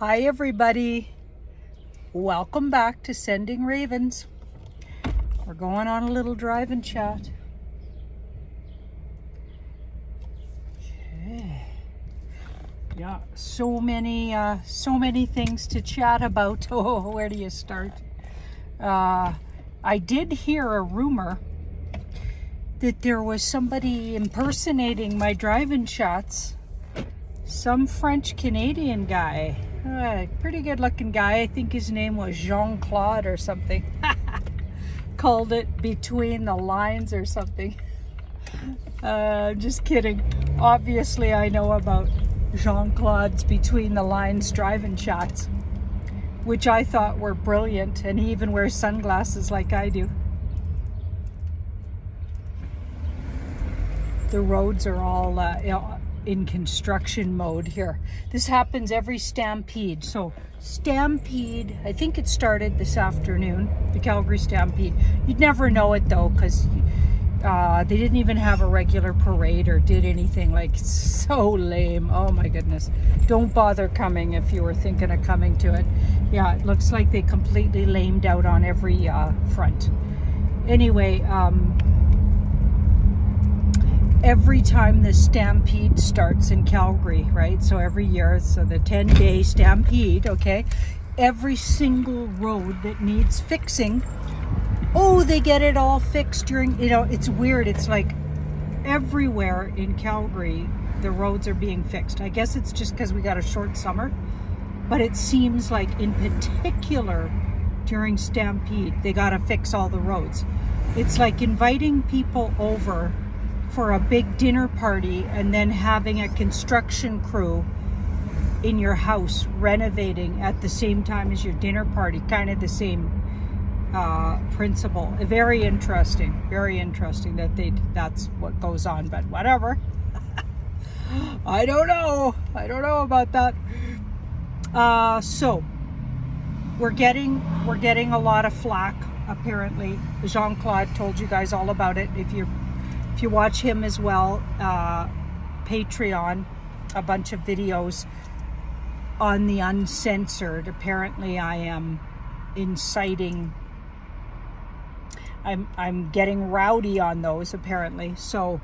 Hi everybody, welcome back to Sending Ravens. We're going on a little drive and chat. Okay. Yeah, so many things to chat about. Oh, where do you start? I did hear a rumor that there was somebody impersonating my drive-in shots. Some French-Canadian guy. Pretty good looking guy. I think his name was Jean-Claude or something. Called it Between the Lines or something. Just kidding. Obviously I know about Jean-Claude's Between the Lines driving shots, which I thought were brilliant, and he even wears sunglasses like I do. The roads are all in construction mode here. This happens every Stampede. So Stampede, I think it started this afternoon, the Calgary Stampede. You'd never know it though, because they didn't even have a regular parade or did anything. Like, it's so lame. Oh my goodness. Don't bother coming if you were thinking of coming to it. Yeah, it looks like they completely lamed out on every front. Anyway, every time the Stampede starts in Calgary, right? So every year, so the 10-day Stampede, okay? Every single road that needs fixing, oh, they get it all fixed during, you know, it's weird. It's like everywhere in Calgary, the roads are being fixed. I guess it's just because we got a short summer, but it seems like in particular during Stampede, they got to fix all the roads. It's like inviting people over for a big dinner party and then having a construction crew in your house renovating at the same time as your dinner party. Kind of the same principle. Very interesting that that's what goes on, but whatever. I don't know about that. So we're getting a lot of flack, apparently. Jean-Claude told you guys all about it. If you watch him as well, Patreon, a bunch of videos on the uncensored. Apparently I am inciting, I'm getting rowdy on those apparently. So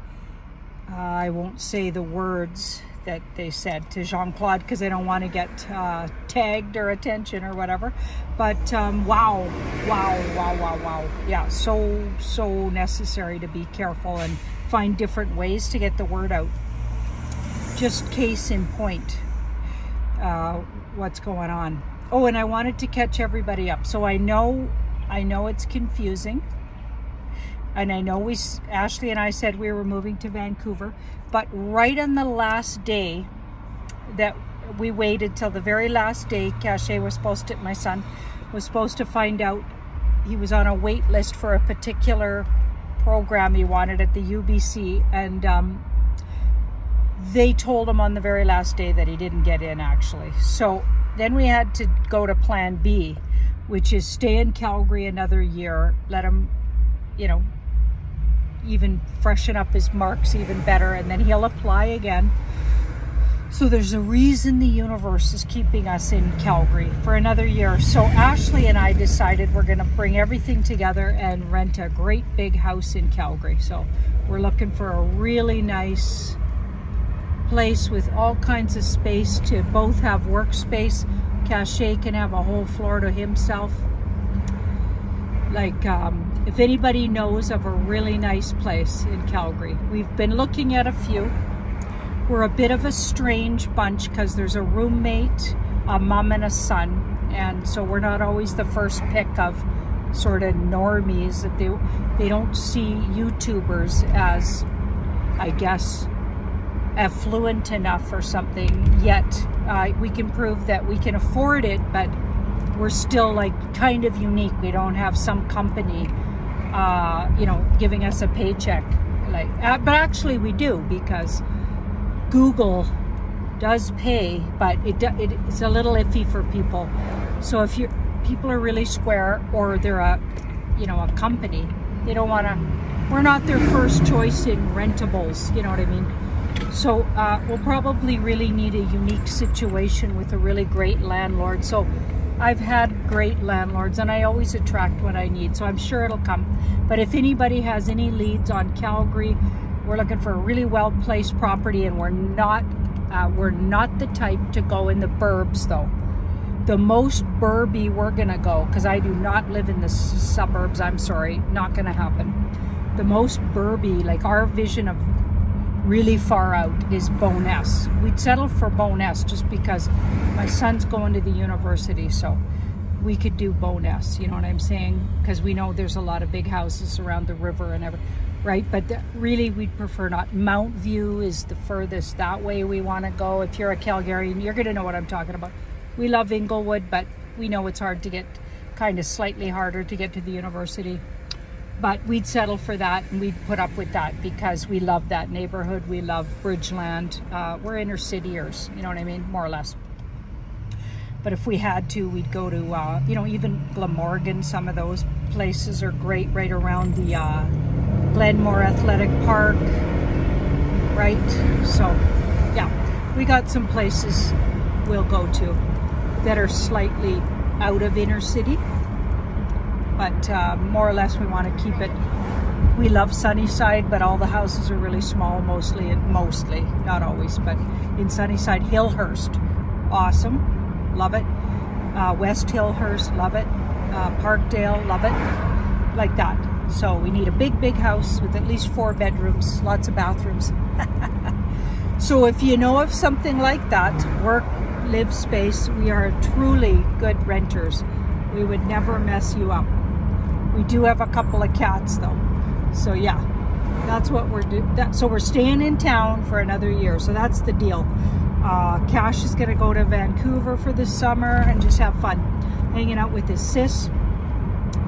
I won't say the words that they said to Jean-Claude because I don't want to get tagged or attention or whatever. But wow. Yeah, so necessary to be careful and find different ways to get the word out. Just case in point, what's going on. Oh, and I wanted to catch everybody up. So I know it's confusing. And I know Ashley and I said we were moving to Vancouver, but right on the last day that we waited till the very last day, Cache was supposed to, my son was supposed to find out he was on a wait list for a particular program he wanted at the UBC, and they told him on the very last day that he didn't get in actually. So then we had to go to plan B, which is stay in Calgary another year, let him, you know, even freshen up his marks even better, and then he'll apply again. So there's a reason the universe is keeping us in Calgary for another year. So Ashley and I decided we're going to bring everything together and rent a great big house in Calgary. So we're looking for a really nice place with all kinds of space to both have workspace. Cache can have a whole floor to himself. Like, if anybody knows of a really nice place in Calgary, we've been looking at a few. We're a bit of a strange bunch because there's a roommate, a mom and a son, and so we're not always the first pick of sort of normies. That they don't see YouTubers as, I guess, affluent enough or something yet. We can prove that we can afford it, but we're still like kind of unique. We don't have some company, you know, giving us a paycheck. Like, but actually we do, because Google does pay, but it's a little iffy for people. So if people are really square, or they're a company, they don't want to. We're not their first choice in rentables. You know what I mean? So we'll probably really need a unique situation with a really great landlord. So I've had great landlords and I always attract what I need. So I'm sure it'll come. But if anybody has any leads on Calgary, we're looking for a really well-placed property, and we're not the type to go in the burbs though. The most burby we're gonna go, because I do not live in the suburbs, I'm sorry, not gonna happen. The most burby, like our vision of really far out, is Bowness. We'd settle for Bowness just because my son's going to the university, so we could do Bowness, you know what I'm saying? Because we know there's a lot of big houses around the river and everything, right? But really we'd prefer not. Mount View is the furthest that way we want to go. If you're a Calgarian, you're going to know what I'm talking about. We love Inglewood, but we know it's hard to get, kind of slightly harder to get to the university. But we'd settle for that, and we'd put up with that because we love that neighborhood. We love Bridgeland. We're inner cityers, you know what I mean? More or less. But if we had to, we'd go to, you know, even Glamorgan. Some of those places are great right around the Glenmore Athletic Park, right? So, yeah, we got some places we'll go to that are slightly out of inner city. But more or less we want to keep it. We love Sunnyside, but all the houses are really small, mostly, not always, but in Sunnyside. Hillhurst, awesome, love it. West Hillhurst, love it. Parkdale, love it, like that. So we need a big house with at least 4 bedrooms, lots of bathrooms. So if you know of something like that, work, live space, we are truly good renters. We would never mess you up. We do have a couple of cats though. So yeah, that's what we're doing. So we're staying in town for another year. So that's the deal. Cash is gonna go to Vancouver for the summer and just have fun. Hanging out with his sis.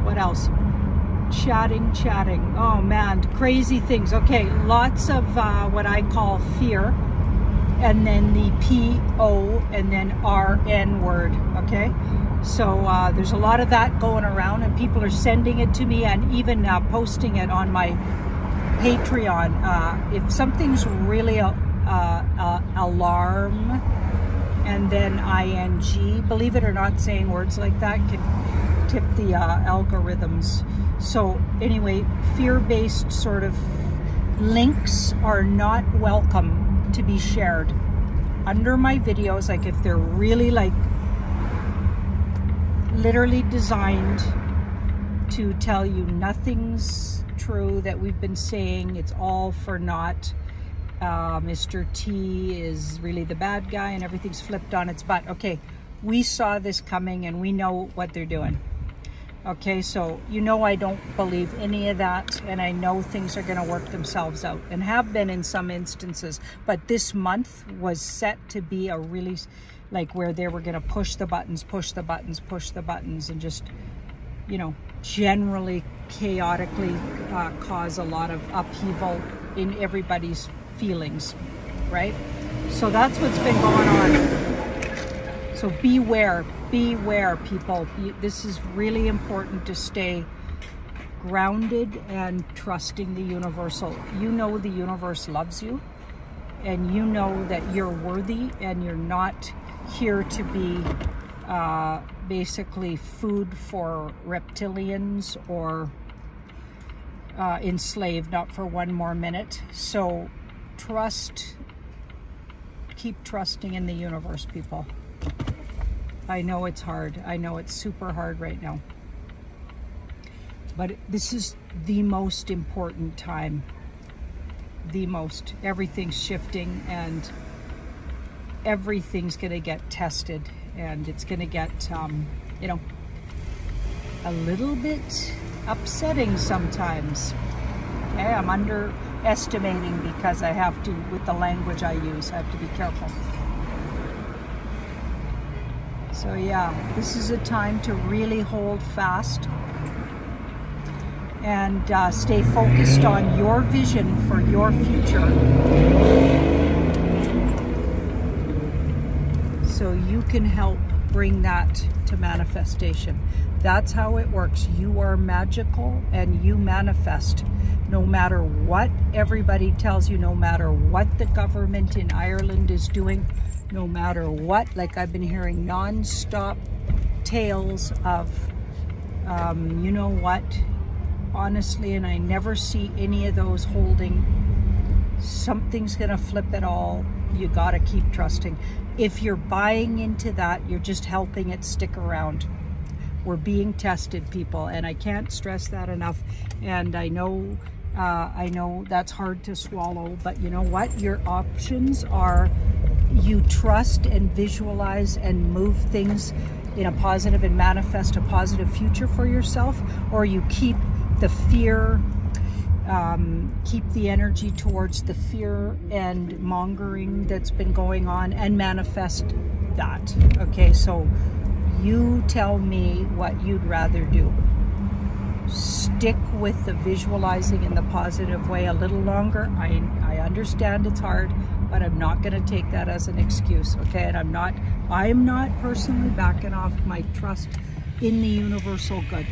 What else? Chatting. Oh man, crazy things. Okay, lots of what I call fear. And then the P-O and then R-N word, okay? So there's a lot of that going around, and people are sending it to me and even posting it on my Patreon. If something's really alarm and then ing, believe it or not, saying words like that can tip the algorithms. So anyway, fear-based sort of links are not welcome to be shared under my videos. Like if they're really like literally designed to tell you nothing's true that we've been saying, it's all for naught. Mr. T is really the bad guy and everything's flipped on its butt. Okay, we saw this coming and we know what they're doing. Okay, so you know I don't believe any of that, and I know things are going to work themselves out, and have been in some instances. But this month was set to be a really, like, where they were going to push the buttons, and just, you know, generally chaotically cause a lot of upheaval in everybody's feelings, right? So that's what's been going on. So beware people. This is really important to stay grounded and trusting the universal. You know the universe loves you, and you know that you're worthy, and you're not here to be basically food for reptilians or enslaved, not for one more minute. So trust, keep trusting in the universe, people. I know it's hard. I know it's super hard right now. But this is the most important time. The most. Everything's shifting and everything's going to get tested. And it's going to get, you know, a little bit upsetting sometimes. Okay, I'm underestimating because I have to, with the language I use, I have to be careful. So yeah, this is a time to really hold fast and stay focused on your vision for your future, so you can help bring that to manifestation. That's how it works. You are magical and you manifest. no matter what everybody tells you, no matter what the government in Ireland is doing, no matter what, like I've been hearing non-stop tales of, you know what, honestly, and I never see any of those holding. Something's gonna flip it all. You gotta keep trusting. If you're buying into that, you're just helping it stick around. We're being tested, people, and I can't stress that enough. And I know that's hard to swallow, but you know what? Your options are you trust and visualize and move things in a positive and manifest a positive future for yourself, or you keep the fear, keep the energy towards the fear and mongering that's been going on and manifest that. Okay, so you tell me what you'd rather do. Stick with the visualizing in the positive way a little longer. I understand it's hard, but I'm not going to take that as an excuse, okay? And I'm not personally backing off my trust in the universal good,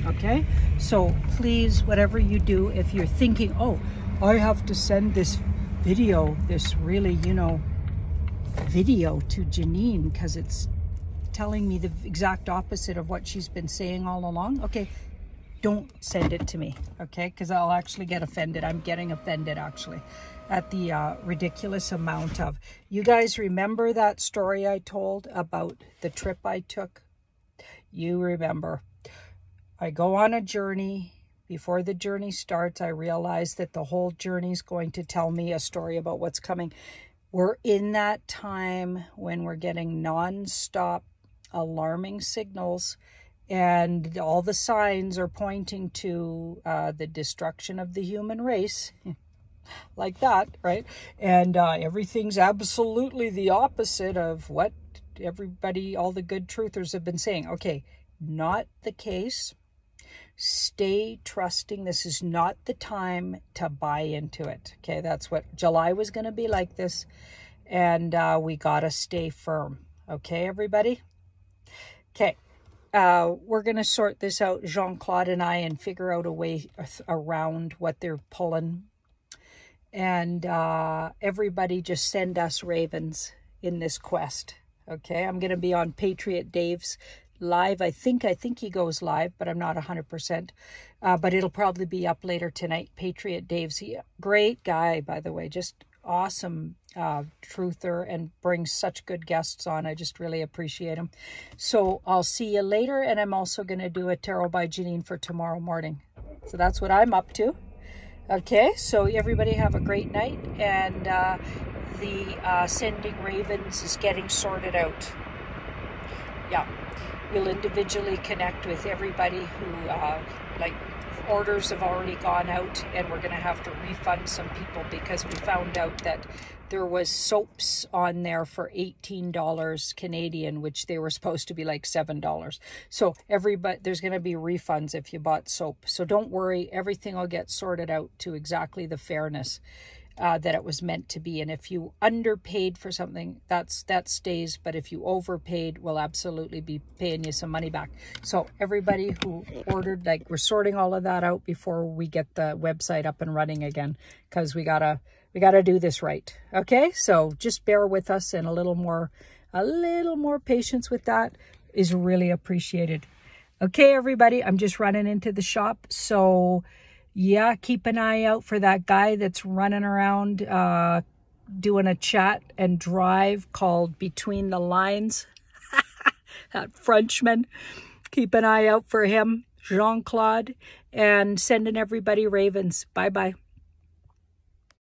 okay? So please, whatever you do, if you're thinking, oh, I have to send this video, this really, you know, video to Janine because it's telling me the exact opposite of what she's been saying all along, okay, don't send it to me, okay? Because I'll actually get offended. I'm getting offended, actually, at the ridiculous amount of... You guys remember that story I told about the trip I took? You remember. I go on a journey. Before the journey starts, I realize that the whole journey is going to tell me a story about what's coming. We're in that time when we're getting non-stop alarming signals, and all the signs are pointing to the destruction of the human race, like that, right? And everything's absolutely the opposite of what everybody, all the good truthers have been saying. Okay, not the case. Stay trusting. This is not the time to buy into it. Okay, that's what July was going to be like this. And we got to stay firm. Okay, everybody? Okay. We're going to sort this out, Jean-Claude and I, and figure out a way around what they're pulling. And everybody just send us ravens in this quest. Okay, I'm going to be on Patriot Dave's live. I think he goes live, but I'm not 100%. But it'll probably be up later tonight. Patriot Dave's great guy, by the way, just awesome truther, and brings such good guests on. I just really appreciate him. So I'll see you later, and I'm also going to do a tarot by Janine for tomorrow morning. So that's what I'm up to. Okay, so everybody have a great night, and the sending ravens is getting sorted out. Yeah, we'll individually connect with everybody who like orders have already gone out, and we're going to have to refund some people because we found out that there was soaps on there for $18 Canadian, which they were supposed to be like $7. So everybody, there's going to be refunds if you bought soap. So don't worry, everything will get sorted out to exactly the fairness that it was meant to be. And if you underpaid for something, that stays. But if you overpaid, we'll absolutely be paying you some money back. So everybody who ordered, like, we're sorting all of that out before we get the website up and running again, because we gotta do this right. Okay, so just bear with us, and a little more patience with that is really appreciated. Okay, everybody, I'm just running into the shop, so yeah, keep an eye out for that guy that's running around doing a chat and drive called Between the Lines. That Frenchman. Keep an eye out for him, Jean-Claude, and sending everybody ravens. Bye-bye.